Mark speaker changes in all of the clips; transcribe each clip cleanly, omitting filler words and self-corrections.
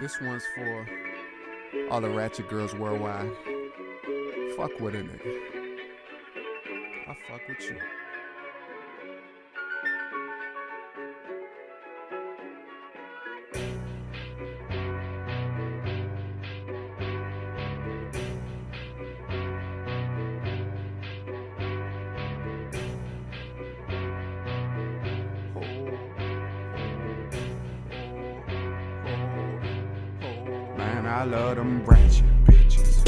Speaker 1: This one's for all the ratchet girls worldwide. Fuck with a nigga. I fuck with you. Man, I love them ratchet bitches,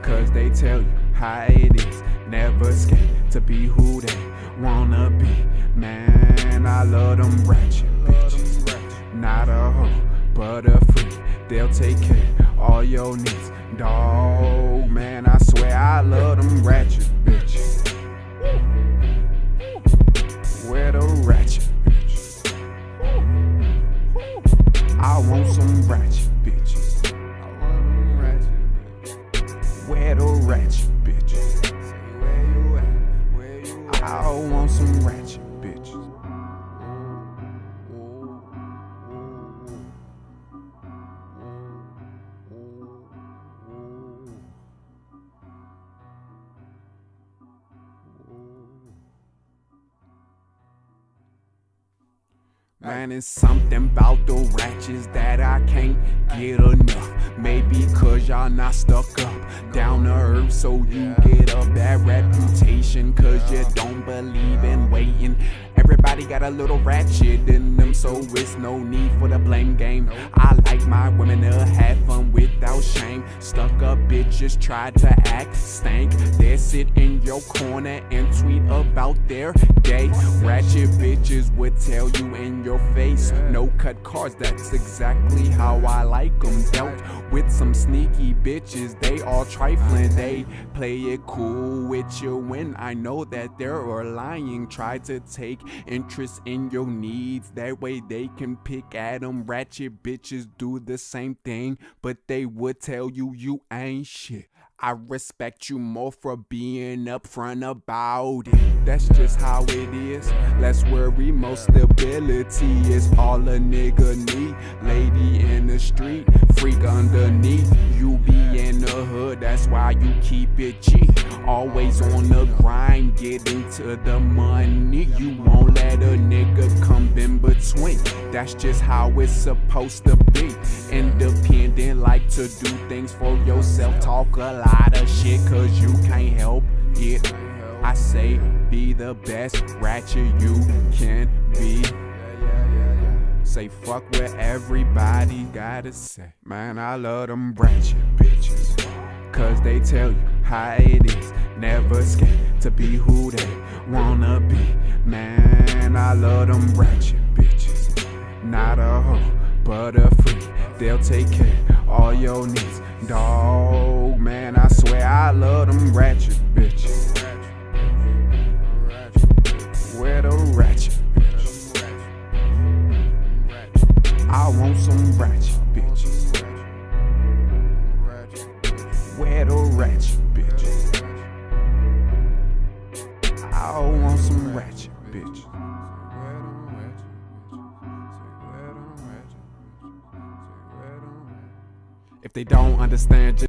Speaker 1: cause they tell you how it is. Never scared to be who they wanna be. Man, I love them ratchet bitches. Not a hoe, but a freak. They'll take care of all your needs. Dog, man, I swear I love them ratchet bitches. Where the ratchet bitches? I want some ratchet bitches. Where the ratchet bitches? Say where you at? Where you at? I want some ratchet bitches. Man, it's something about the ratchets that I can't get enough. Maybe cause y'all not stuck up, down to earth, so you get a bad reputation cause you don't believe in waiting. Everybody got a little ratchet in them, so it's no need for the blame game. I like my women to have fun without shame. Stuck up bitches try to act stank. They sit in your corner and tweet about their day. Ratchet bitches would tell you in your face, no cut cards, that's exactly how I like them. Dealt with some sneaky bitches, they all trifling. They play it cool with you when I know that they're lying. Try to take interest in your needs, that way they can pick at them. Ratchet bitches do the same thing, but they would tell you you ain't shit. I respect you more for being upfront about it. That's just how it is. Less worry, more stability is all a nigga need. Lady in the street, freak underneath. You be in the hood, that's why you keep it cheap. Always on the grind, getting to the money. You won't let a nigga come in between. That's just how it's supposed to be. Independent, like to do things for yourself. Talk a lot of shit cause you can't help it. I say be the best ratchet you can be. Say fuck what everybody gotta say. Man, I love them ratchet bitches, cause they tell you how it is. Never scared to be who they wanna be. Man, I love them ratchet bitches. Not a hoe, but a freak. They'll take care of all your needs. Dog, man, I swear I love them ratchet bitches. Where the ratchet bitches? I want some ratchet bitches. Where the ratchet bitches? I want some ratchet bitches. If they don't understand, just